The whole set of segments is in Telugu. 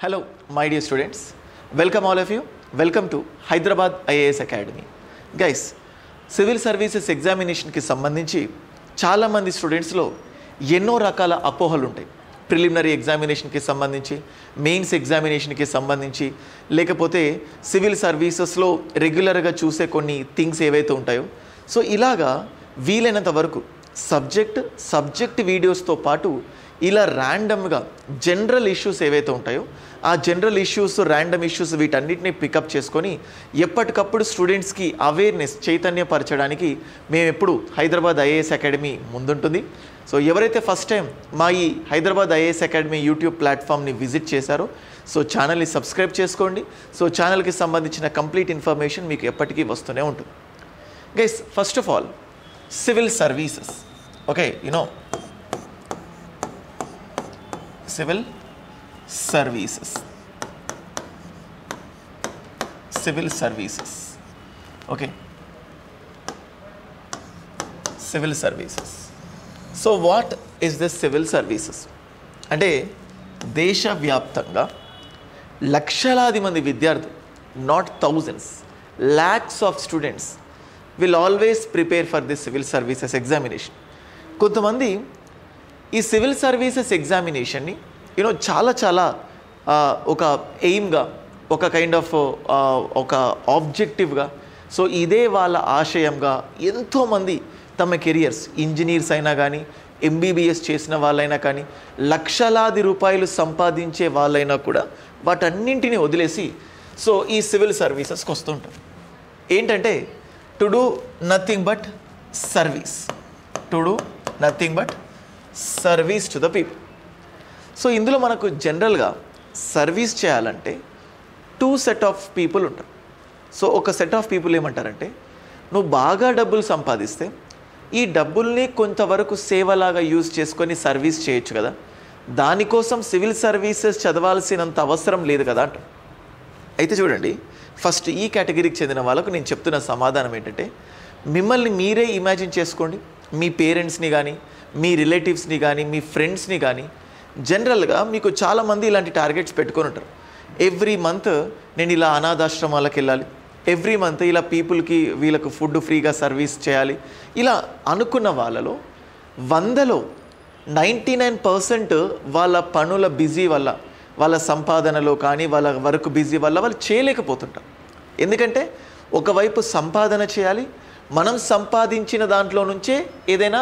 Hello, my dear students. Welcome all of you. Welcome to Hyderabad IAS Academy. Guys, civil services ఎగ్జామినేషన్కి సంబంధించి చాలామంది స్టూడెంట్స్లో ఎన్నో రకాల అపోహలు ఉంటాయి. ప్రిలిమినరీ ఎగ్జామినేషన్కి సంబంధించి, మెయిన్స్ ఎగ్జామినేషన్కి సంబంధించి, లేకపోతే సివిల్ సర్వీసెస్లో రెగ్యులర్గా చూసే కొన్ని థింగ్స్ ఏవైతే ఉంటాయో, సో ఇలాగా వీలైనంత వరకు సబ్జెక్ట్ వీడియోస్తో పాటు ఇలా ర్యాండమ్గా జనరల్ ఇష్యూస్ ఏవైతే ఉంటాయో ఆ జనరల్ ఇష్యూస్, ర్యాండమ్ ఇష్యూస్ వీటన్నిటిని పికప్ చేసుకొని ఎప్పటికప్పుడు స్టూడెంట్స్కి అవేర్నెస్ చైతన్యపరచడానికి మేము ఎప్పుడు హైదరాబాద్ ఐఏఎస్ అకాడమీ ముందుంటుంది. సో ఎవరైతే ఫస్ట్ టైం మా ఈ హైదరాబాద్ ఐఏఎస్ అకాడమీ యూట్యూబ్ ప్లాట్ఫామ్ని విజిట్ చేశారో సో ఛానల్ని సబ్స్క్రైబ్ చేసుకోండి. సో ఛానల్కి సంబంధించిన కంప్లీట్ ఇన్ఫర్మేషన్ మీకు ఎప్పటికీ వస్తూనే ఉంటుంది. Guys, first of all civil services, okay, civil services, okay, civil services. So what is this civil services? అంటే దేశవ్యాప్తంగా లక్షలాది మంది విద్యార్థులు, not thousands, lakhs of students will always prepare for this civil services examination. కొంతమంది ఈ సివిల్ సర్వీసెస్ ఎగ్జామినేషన్ని చాలా ఒక ఎయిమ్గా, ఒక కైండ్ ఆఫ్ ఒక ఆబ్జెక్టివ్గా, సో ఇదే వాళ్ళ ఆశయంగా ఎంతోమంది తమ కెరియర్స్, ఇంజనీర్స్ అయినా కానీ, ఎంబీబీఎస్ చేసిన వాళ్ళైనా కానీ, లక్షలాది రూపాయలు సంపాదించే వాళ్ళైనా కూడా వాటన్నింటినీ వదిలేసి సో ఈ సివిల్ సర్వీసెస్కి వస్తుంటారు. ఏంటంటే to do nothing but service, service to the people. So ఇందులో మనకు జనరల్గా సర్వీస్ చేయాలంటే టూ సెట్ ఆఫ్ పీపుల్ ఉంటారు. సో ఒక సెట్ ఆఫ్ పీపుల్ ఏమంటారంటే, నువ్వు బాగా డబ్బులు సంపాదిస్తే ఈ డబ్బుల్ని కొంతవరకు సేవలాగా యూజ్ చేసుకొని సర్వీస్ చేయొచ్చు కదా, దానికోసం సివిల్ సర్వీసెస్ చదవాల్సినంత అవసరం లేదు కదా అంటారు. అయితే చూడండి, ఫస్ట్ ఈ కేటగిరీకి చెందిన వాళ్ళకు నేను చెప్తున్న సమాధానం ఏంటంటే, మిమ్మల్ని మీరే ఇమాజిన్ చేసుకోండి. మీ పేరెంట్స్ని కానీ, మీ రిలేటివ్స్ని కానీ, మీ ఫ్రెండ్స్ని కానీ, జనరల్గా మీకు చాలామంది ఇలాంటి టార్గెట్స్ పెట్టుకొని ఉంటారు. ఎవ్రీ మంత్ నేను ఇలా అనాథాశ్రమాలకు వెళ్ళాలి, ఎవ్రీ మంత్ ఇలా పీపుల్కి వీళ్ళకు ఫుడ్ ఫ్రీగా సర్వీస్ చేయాలి. ఇలా అనుకున్న వాళ్ళలో 100లో 99% వాళ్ళ పనుల బిజీ వల్ల, వాళ్ళ సంపాదనలో కానీ, వాళ్ళ వర్క్ బిజీ వల్ల వాళ్ళు చేయలేకపోతుంటారు. ఎందుకంటే ఒకవైపు సంపాదన చేయాలి, మనం సంపాదించిన దాంట్లో నుంచే ఏదైనా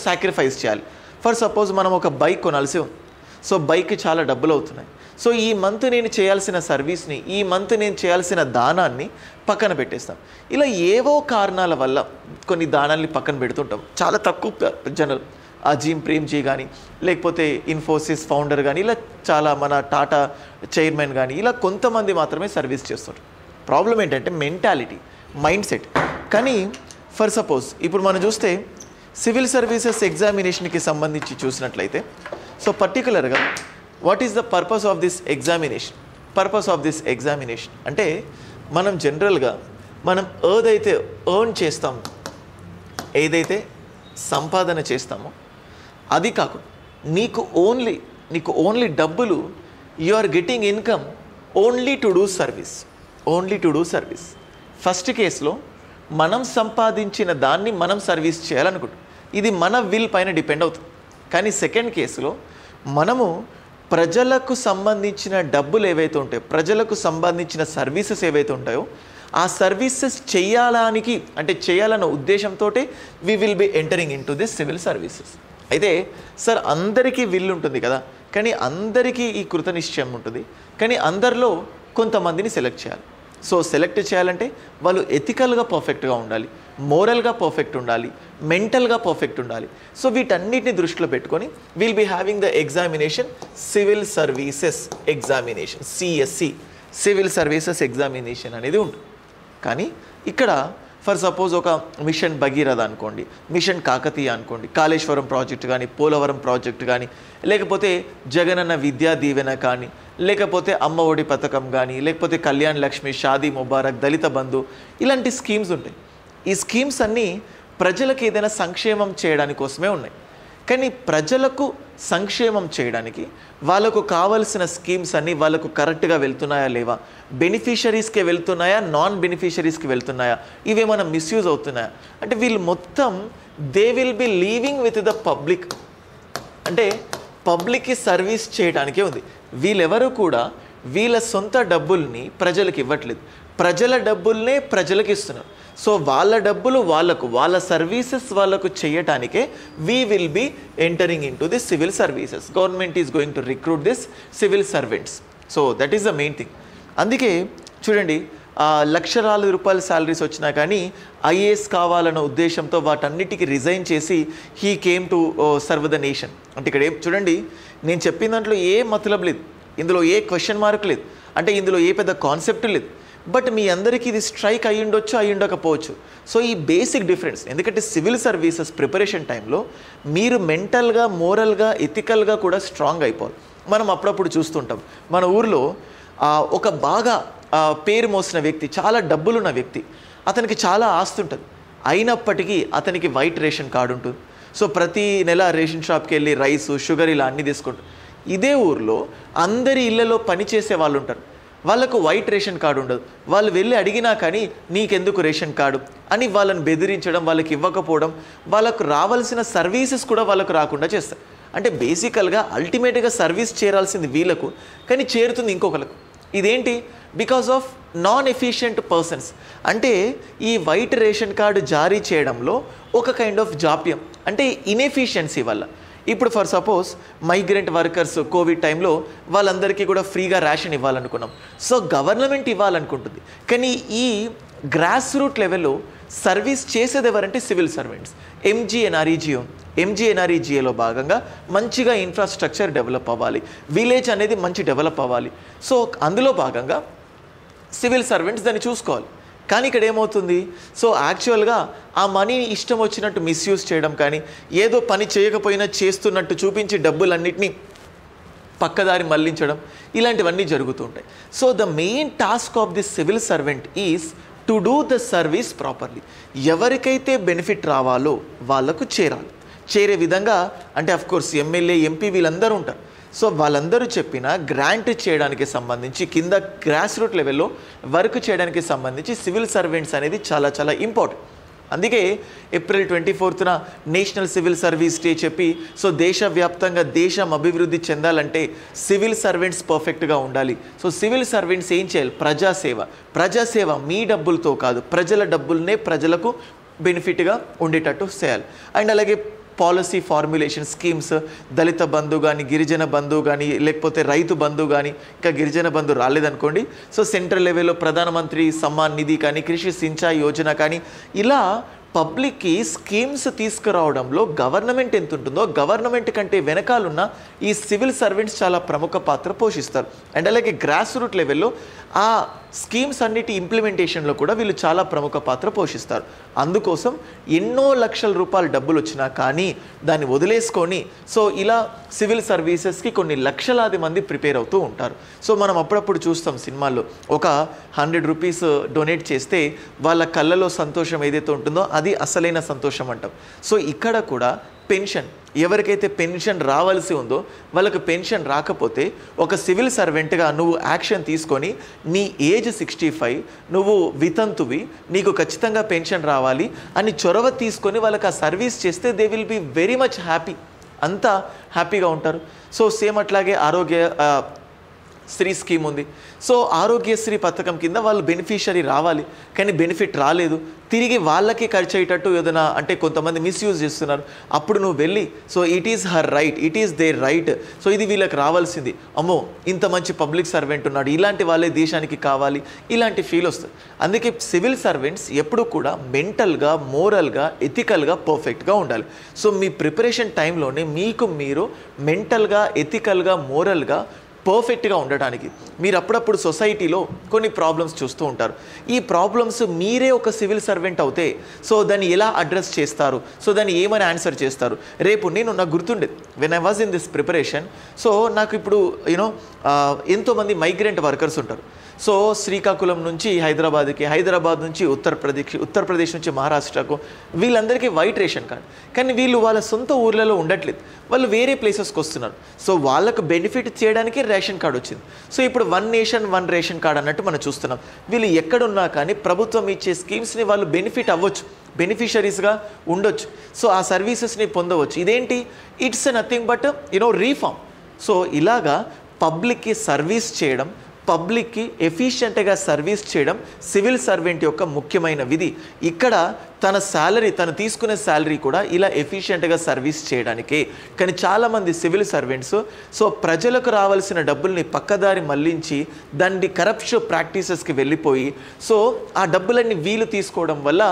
సాక్రిఫైస్ చేయాలి. ఫర్ సపోజ్ మనం ఒక బైక్ కొనాల్సి ఉంది, సో బైక్కి చాలా డబ్బులు అవుతున్నాయి. సో ఈ మంత్ నేను చేయాల్సిన సర్వీస్ని, ఈ మంత్ నేను చేయాల్సిన దానాన్ని పక్కన పెట్టేస్తాం. ఇలా ఏవో కారణాల వల్ల కొన్ని దానాల్ని పక్కన పెడుతుంటాం. చాలా తక్కువ జనరల్ అజీమ్ ప్రేమ్జీ కానీ, లేకపోతే ఇన్ఫోసిస్ ఫౌండర్ కానీ, ఇలా చాలా మన టాటా చైర్మన్ కానీ, ఇలా కొంతమంది మాత్రమే సర్వీస్ చేస్తుంటారు. ప్రాబ్లం ఏంటంటే మెంటాలిటీ, మైండ్ సెట్. కానీ ఫర్ సపోజ్ ఇప్పుడు మనం చూస్తే సివిల్ సర్వీసెస్ ఎగ్జామినేషన్కి సంబంధించి చూసినట్లయితే, సో పర్టికులర్గా what is the purpose of this examination అంటే, మనం జనరల్గా మనం ఏదైతే ఎర్న్ చేస్తామో, ఏదైతే సంపాదన చేస్తామో అది కాకుండా నీకు ఓన్లీ డబ్బులు, you are getting income only to do service. First కేసులో మనం సంపాదించిన దాన్ని మనం సర్వీస్ చేయాలనుకుంటాం, ఇది మన విల్ పైన డిపెండ్ అవుతుంది. కానీ సెకండ్ కేసులో మనము ప్రజలకు సంబంధించిన డబ్బులు ఏవైతే ఉంటాయో, ప్రజలకు సంబంధించిన సర్వీసెస్ ఏవైతే ఉంటాయో ఆ సర్వీసెస్ చేయాలన్న ఉద్దేశంతో we will be entering in to this civil services. అయితే సార్ అందరికీ విల్ ఉంటుంది కదా, కానీ అందరికీ ఈ కృతనిశ్చయం ఉంటుంది, కానీ అందరిలో కొంతమందిని సెలెక్ట్ చేయాలి. సో సెలెక్ట్ చేయాలంటే వాళ్ళు ఎథికల్గా పర్ఫెక్ట్గా ఉండాలి, మోరల్గా పర్ఫెక్ట్ ఉండాలి, మెంటల్గా పర్ఫెక్ట్ ఉండాలి. సో వీటన్నిటిని దృష్టిలో పెట్టుకొని will be having the examination civil services examination, CSC, civil services examination అనేది ఉంటుంది. కానీ ఇక్కడ ఫర్ సపోజ్ ఒక మిషన్ భగీరథ అనుకోండి, మిషన్ కాకతీయ అనుకోండి, కాళేశ్వరం ప్రాజెక్ట్ కానీ, పోలవరం ప్రాజెక్ట్ కానీ, లేకపోతే జగనన్న విద్యా దీవెన కానీ, లేకపోతే అమ్మ ఒడి పథకం కానీ, లేకపోతే కళ్యాణ్ లక్ష్మి, షాదీ ముబారక్, దళిత బంధు, ఇలాంటి స్కీమ్స్ ఉంటాయి. ఈ స్కీమ్స్ అన్నీ ప్రజలకు ఏదైనా సంక్షేమం చేయడానికి కోసమే ఉన్నాయి. కానీ ప్రజలకు సంక్షేమం చేయడానికి వాళ్ళకు కావాల్సిన స్కీమ్స్ అన్నీ వాళ్ళకు కరెక్ట్గా వెళ్తున్నాయా లేవా, బెనిఫిషరీస్కి వెళ్తున్నాయా, నాన్ బెనిఫిషరీస్కి వెళ్తున్నాయా, ఇవేమైనా మిస్యూజ్ అవుతున్నాయా అంటే వీళ్ళు మొత్తం they will be leaving with the public. అంటే పబ్లిక్కి సర్వీస్ చేయడానికే ఉంది. వీళ్ళెవరు కూడా వీళ్ళ సొంత డబ్బుల్ని ప్రజలకు ఇవ్వట్లేదు, ప్రజల డబ్బుల్నే ప్రజలకు ఇస్తున్నారు. సో వాళ్ళ డబ్బులు వాళ్ళకు, వాళ్ళ సర్వీసెస్ వాళ్ళకు చేయటానికే we will be entering in to this civil services. Government is going to recruit this civil servants. So that is the main thing. అందుకే చూడండి, లక్షలాది రూపాయల శాలరీస్ వచ్చినా కానీ ఐఏఎస్ కావాలన్న ఉద్దేశంతో వాటన్నిటికీ రిజైన్ చేసి he came to serve the nation. అంటే ఇక్కడ చూడండి, నేను చెప్పిన దాంట్లో ఏ మతలబ్ లేదు, ఇందులో ఏ క్వశ్చన్ మార్క్ లేదు, అంటే ఇందులో ఏ పెద్ద కాన్సెప్ట్ లేదు. బట్ మీ అందరికీ ఇది స్ట్రైక్ అయ్యి ఉండొచ్చు, అయ్యి ఉండకపోవచ్చు. సో ఈ బేసిక్ డిఫరెన్స్, ఎందుకంటే సివిల్ సర్వీసెస్ ప్రిపరేషన్ టైంలో మీరు మెంటల్గా, మోరల్గా, ఎథికల్గా కూడా స్ట్రాంగ్ అయిపోవాలి. మనం అప్పుడప్పుడు చూస్తుంటాం మన ఊర్లో ఒక బాగా పేరు మోసిన వ్యక్తి, చాలా డబ్బులున్న వ్యక్తి, అతనికి చాలా ఆస్తి ఉంటుంది, అయినప్పటికీ అతనికి వైట్ రేషన్ కార్డు ఉంటుంది. సో ప్రతి నెల రేషన్ షాప్కి వెళ్ళి రైసు, షుగర్ ఇలా అన్నీ తీసుకుంటారు. ఇదే ఊర్లో అందరి ఇళ్లలో పనిచేసే వాళ్ళు ఉంటారు, వాళ్ళకు వైట్ రేషన్ కార్డు ఉండదు. వాళ్ళు వెళ్ళి అడిగినా కానీ నీకెందుకు రేషన్ కార్డు అని వాళ్ళని బెదిరించడం, వాళ్ళకి ఇవ్వకపోవడం, వాళ్ళకు రావాల్సిన సర్వీసెస్ కూడా వాళ్ళకు రాకుండా చేస్తారు. అంటే బేసికల్గా అల్టిమేట్గా సర్వీస్ చేరాల్సింది వీళ్ళకు, కానీ చేరుతుంది ఇంకొకరికి. ఇదేంటి? Because of non efficient persons. అంటే ఈ వైట్ రేషన్ కార్డు జారీ చేయడంలో ఒక కైండ్ ఆఫ్ జాప్యం, అంటే ఇన్ఎఫిషియన్సీ వల్ల. ఇప్పుడు for suppose migrant workers Covid టైంలో వాళ్ళందరికీ కూడా ఫ్రీగా రేషన్ ఇవ్వాలనుకున్నాం. సో గవర్నమెంట్ ఇవ్వాలనుకుంటుంది, కానీ ఈ గ్రాస్ రూట్ లెవెల్లో సర్వీస్ చేసేది ఎవరంటే సివిల్ సర్వెంట్స్. ఎంజీఎన్ఆర్ఈజీఏలో భాగంగా మంచిగా ఇన్ఫ్రాస్ట్రక్చర్ డెవలప్ అవ్వాలి, విలేజ్ అనేది మంచి డెవలప్ అవ్వాలి. సో అందులో భాగంగా సివిల్ సర్వెంట్స్ దాన్ని చూసుకోవాలి. కానీ ఇక్కడ ఏమవుతుంది, సో యాక్చువల్గా ఆ మనీని ఇష్టం వచ్చినట్టు మిస్యూజ్ చేయడం కానీ, ఏదో పని చేయకపోయినా చేస్తున్నట్టు చూపించి డబ్బులన్నింటినీ పక్కదారి మళ్లించడం, ఇలాంటివన్నీ జరుగుతూ ఉంటాయి. So the main task of the civil servant is to do the service properly. ఎవరికైతే బెనిఫిట్ రావాలో వాళ్ళకు చేరే విధంగా, అంటే అఫ్కోర్స్ ఎమ్మెల్యే, ఎంపీ వీళ్ళందరూ ఉంటారు. సో వాళ్ళందరూ చెప్పిన గ్రాంట్ చేయడానికి సంబంధించి, కింద గ్రాస్ రూట్ లెవెల్లో వర్క్ చేయడానికి సంబంధించి సివిల్ సర్వెంట్స్ అనేది చాలా చాలా ఇంపార్టెంట్. అందుకే ఏప్రిల్ 24న నేషనల్ సివిల్ సర్వీస్ డే చెప్పి, సో దేశవ్యాప్తంగా దేశం అభివృద్ధి చెందాలంటే సివిల్ సర్వెంట్స్ పర్ఫెక్ట్గా ఉండాలి. సో సివిల్ సర్వెంట్స్ ఏం చేయాలి? ప్రజాసేవ మీ డబ్బులతో కాదు, ప్రజల డబ్బులనే ప్రజలకు బెనిఫిట్గా ఉండేటట్టు చేయాలి. అండ్ అలాగే పాలసీ ఫార్ములేషన్ స్కీమ్స్, దళిత బంధు కానీ, గిరిజన బంధు కానీ, లేకపోతే రైతు బంధు కానీ, ఇంకా గిరిజన బంధు రాలేదనుకోండి, సో సెంట్రల్ లెవెల్లో ప్రధానమంత్రి సమ్మాన్ నిధి కానీ, కృషి సించాయి యోజన కానీ, ఇలా పబ్లిక్కి స్కీమ్స్ తీసుకురావడంలో గవర్నమెంట్ ఎంత ఉంటుందో, గవర్నమెంట్ కంటే వెనకాలన్న ఈ సివిల్ సర్వెంట్స్ చాలా ప్రముఖ పాత్ర పోషిస్తారు. అండ్ అలాగే గ్రాస్ రూట్ లెవెల్లో ఆ స్కీమ్స్ అన్నిటి ఇంప్లిమెంటేషన్లో కూడా వీళ్ళు చాలా ప్రముఖ పాత్ర పోషిస్తారు. అందుకోసం ఎన్నో లక్షల రూపాయల డబ్బులు వచ్చినా కానీ దాన్ని వదిలేసుకొని, సో ఇలా సివిల్ సర్వీసెస్కి కొన్ని లక్షలాది మంది ప్రిపేర్ అవుతూ ఉంటారు. సో మనం అప్పుడప్పుడు చూస్తాం సినిమాల్లో, ఒక 100 రూపీస్ డొనేట్ చేస్తే వాళ్ళ కళ్ళలో సంతోషం ఏదైతే ఉంటుందో అది అసలైన సంతోషం అంటాం. సో ఇక్కడ కూడా పెన్షన్, ఎవరికైతే పెన్షన్ రావాల్సి ఉందో వాళ్ళకు పెన్షన్ రాకపోతే ఒక సివిల్ సర్వెంట్గా నువ్వు యాక్షన్ తీసుకొని, నీ ఏజ్ 65, నువ్వు వితంతువి, నీకు ఖచ్చితంగా పెన్షన్ రావాలి అని చొరవ తీసుకొని వాళ్ళకి ఆ సర్వీస్ చేస్తే they will be very much happy, అంతా హ్యాపీగా ఉంటారు. సో సేమ్ అట్లాగే శ్రీ స్కీమ్ ఉంది. సో ఆరోగ్యశ్రీ పథకం కింద వాళ్ళు బెనిఫిషరీ రావాలి, కానీ బెనిఫిట్ రాలేదు, తిరిగి వాళ్ళకి ఖర్చు అయ్యేటట్టు ఏదైనా, అంటే కొంతమంది మిస్యూజ్ చేస్తున్నారు. అప్పుడు నువ్వు వెళ్ళి, so it is her right, it is their right, so ఇది వీళ్ళకి రావాల్సింది, అమ్మో ఇంత మంచి పబ్లిక్ సర్వెంట్ ఉన్నాడు, ఇలాంటి వాళ్ళే దేశానికి కావాలి, ఇలాంటి ఫీల్ వస్తుంది. అందుకే సివిల్ సర్వెంట్స్ ఎప్పుడు కూడా మెంటల్గా, మోరల్గా, ఎథికల్గా పర్ఫెక్ట్గా ఉండాలి. సో మీ ప్రిపరేషన్ టైంలోనే మీకు మీరు మెంటల్గా, ఎథికల్గా, మోరల్గా పర్ఫెక్ట్గా ఉండటానికి, మీరు అప్పుడప్పుడు సొసైటీలో కొన్ని ప్రాబ్లమ్స్ చూస్తూ ఉంటారు. ఈ ప్రాబ్లమ్స్ మీరే ఒక సివిల్ సర్వెంట్ అవుతే సో దాన్ని ఎలా అడ్రస్ చేస్తారు, సో దాన్ని ఏమని ఆన్సర్ చేస్తారు. రేపు నాకు గుర్తుండేది, when I was in this preparation, so నాకు ఇప్పుడు ఎంతోమంది మైగ్రెంట్ వర్కర్స్ ఉంటారు. సో శ్రీకాకుళం నుంచి హైదరాబాద్కి, హైదరాబాద్ నుంచి ఉత్తరప్రదేశ్ నుంచి మహారాష్ట్రకు, వీళ్ళందరికీ వైట్ రేషన్ కార్డ్. కానీ వీళ్ళు వాళ్ళ సొంత ఊర్లలో ఉండట్లేదు, వాళ్ళు వేరే ప్లేసెస్కి వస్తున్నారు. సో వాళ్ళకు బెనిఫిట్ చేయడానికి రేషన్ కార్డ్ వచ్చింది. సో ఇప్పుడు 1 నేషన్ 1 రేషన్ కార్డ్ అన్నట్టు మనం చూస్తున్నాం. వీళ్ళు ఎక్కడున్నా కానీ ప్రభుత్వం ఇచ్చే స్కీమ్స్ని వాళ్ళు బెనిఫిట్ అవ్వచ్చు, బెనిఫిషరీస్గా ఉండొచ్చు. సో ఆ సర్వీసెస్ని పొందవచ్చు. ఇదేంటి, it's nothing but reform. So ఇలాగా పబ్లిక్కి సర్వీస్ చేయడం, పబ్లిక్కి ఎఫిషియెంట్గా సర్వీస్ చేయడం సివిల్ సర్వెంట్ యొక్క ముఖ్యమైన విధి. ఇక్కడ తన శాలరీ, తను తీసుకునే శాలరీ కూడా ఇలా ఎఫిషియెంట్గా సర్వీస్ చేయడానికే. కానీ చాలామంది సివిల్ సర్వెంట్స్ సో ప్రజలకు రావాల్సిన డబ్బుల్ని పక్కదారి మళ్లించి దాన్ని కరప్షన్ ప్రాక్టీసెస్కి వెళ్ళిపోయి సో ఆ డబ్బులన్నీ వీళ్ళు తీసుకోవడం వల్ల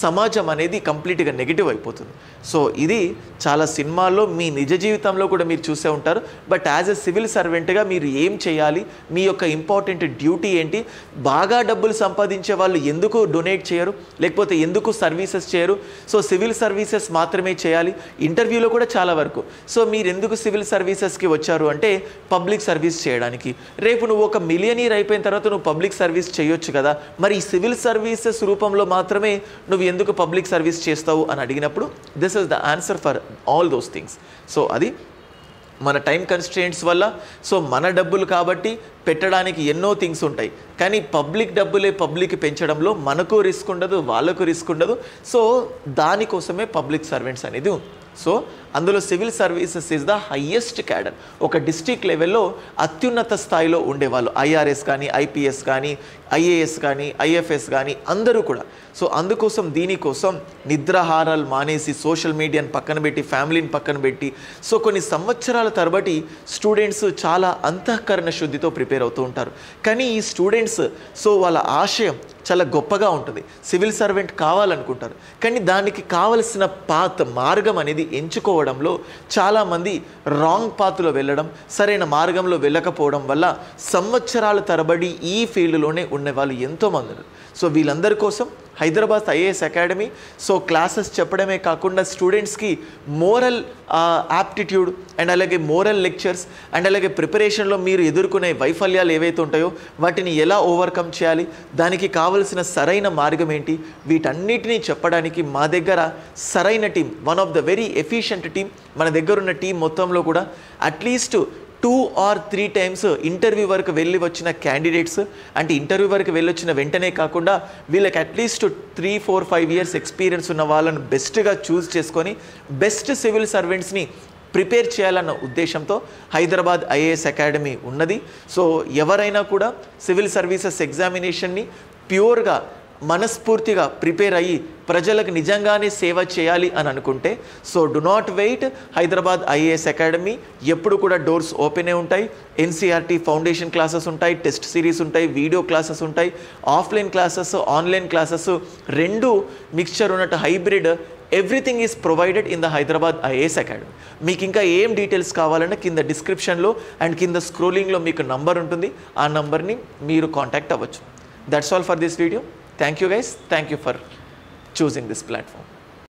సమాజం అనేది కంప్లీట్గా నెగిటివ్ అయిపోతుంది. సో ఇది చాలా సినిమాల్లో, మీ నిజ జీవితంలో కూడా మీరు చూసే ఉంటారు. బట్ యాజ్ ఎ సివిల్ సర్వెంట్గా మీరు ఏం చేయాలి, మీ యొక్క ఇంపార్టెంట్ డ్యూటీ ఏంటి, బాగా డబ్బులు సంపాదించే వాళ్ళు ఎందుకు డొనేట్ చేయరు, లేకపోతే ఎందుకు సర్వీసెస్ చేయరు, సో సివిల్ సర్వీసెస్ మాత్రమే చేయాలి. ఇంటర్వ్యూలో కూడా చాలా వరకు సో మీరు ఎందుకు సివిల్ సర్వీసెస్కి వచ్చారు అంటే పబ్లిక్ సర్వీస్ చేయడానికి. రేపు నువ్వు ఒక మిలియనీర్ అయిపోయిన తర్వాత నువ్వు పబ్లిక్ సర్వీస్ చేయొచ్చు కదా, మరి ఈ సివిల్ సర్వీసెస్ రూపంలో మాత్రమే నువ్వు ఎందుకు పబ్లిక్ సర్వీస్ చేస్తావు అని అడిగినప్పుడు this is the answer for all those things. So అది మన టైం కన్స్ట్రెయింట్స్ వల్ల, సో మన డబ్బులు కాబట్టి పెట్టడానికి ఎన్నో థింగ్స్ ఉంటాయి. కానీ పబ్లిక్ డబ్బులే పబ్లిక్ పెంచడంలో మనకు రిస్క్ ఉండదు, వాళ్ళకు రిస్క్ ఉండదు. సో దానికోసమే పబ్లిక్ సర్వెంట్స్ అనేది ఉంది. సో అందులో civil services is the highest cadre. ఒక డిస్ట్రిక్ట్ లెవెల్లో అత్యున్నత స్థాయిలో ఉండేవాళ్ళు, ఐఆర్ఎస్ కానీ, ఐపీఎస్ కానీ, ఐఏఎస్ కానీ, ఐఎఫ్ఎస్ కానీ అందరూ కూడా. సో అందుకోసం దీనికోసం నిద్రాహారాలు మానేసి, సోషల్ మీడియాని పక్కన పెట్టి, ఫ్యామిలీని పక్కన పెట్టి, సో కొన్ని సంవత్సరాల తరబడి స్టూడెంట్స్ చాలా అంతఃకరణ శుద్ధితో ప్రిపేర్ అవుతూ ఉంటారు. కానీ ఈ స్టూడెంట్స్ సో వాళ్ళ ఆశయం చాలా గొప్పగా ఉంటుంది, సివిల్ సర్వెంట్ కావాలనుకుంటారు. కానీ దానికి కావలసిన మార్గం అనేది ఎంచుకోవడంలో చాలామంది రాంగ్ పాత్లో వెళ్ళడం, సరైన మార్గంలో వెళ్ళకపోవడం వల్ల సంవత్సరాల తరబడి ఈ ఫీల్డ్లోనే ఉండేవాళ్ళు ఎంతోమంది ఉన్నారు. సో వీళ్ళందరి కోసం Hyderabad IAS academy so classes చెప్పడమే కాకుండా స్టూడెంట్స్కి మోరల్ యాప్టిట్యూడ్ అండ్ అలాగే మోరల్ లెక్చర్స్ అండ్ అలాగే ప్రిపరేషన్లో మీరు ఎదుర్కొనే వైఫల్యాలు ఏవైతే ఉంటాయో వాటిని ఎలా ఓవర్కమ్ చేయాలి, దానికి కావలసిన సరైన మార్గం ఏంటి, వీటన్నిటినీ చెప్పడానికి మా దగ్గర సరైన team, one of the very efficient team మన దగ్గర ఉన్న టీం మొత్తంలో కూడా అట్లీస్ట్ 2 or 3 times ఇంటర్వ్యూ వరకు వెళ్ళి వచ్చిన క్యాండిడేట్స్, అంటే ఇంటర్వ్యూ వరకు వెళ్ళొచ్చిన వెంటనే కాకుండా వీళ్ళకి అట్లీస్ట్ 3, 4, 5 years ఎక్స్పీరియన్స్ ఉన్న వాళ్ళను బెస్ట్గా చూస్ చేసుకొని బెస్ట్ సివిల్ సర్వెంట్స్ని ప్రిపేర్ చేయాలన్న ఉద్దేశంతో హైదరాబాద్ ఐఏఎస్ అకాడమీ ఉన్నది. సో ఎవరైనా కూడా సివిల్ సర్వీసెస్ ఎగ్జామినేషన్ని ప్యూర్గా మనస్ఫూర్తిగా ప్రిపేర్ అయ్యి ప్రజలకు నిజంగానే సేవ చేయాలి అని అనుకుంటే so do not wait. Hyderabad IAS academy ఎప్పుడు కూడా డోర్స్ ఓపెనే ఉంటాయి. ఎన్సీఆర్టీ ఫౌండేషన్ క్లాసెస్ ఉంటాయి, టెస్ట్ సిరీస్ ఉంటాయి, వీడియో క్లాసెస్ ఉంటాయి, ఆఫ్లైన్ క్లాసెస్, ఆన్లైన్ క్లాసెస్ రెండు మిక్స్చర్ ఉన్నట్టు hybrid everything is provided in the Hyderabad IAS academy. మీకు ఇంకా ఏం డీటెయిల్స్ కావాలన్నా కింద డిస్క్రిప్షన్లో అండ్ కింద స్క్రోలింగ్లో మీకు నంబర్ ఉంటుంది, ఆ నంబర్ని మీరు కాంటాక్ట్ అవ్వచ్చు. That's all for this video. Thank you guys. Thank you for choosing this platform.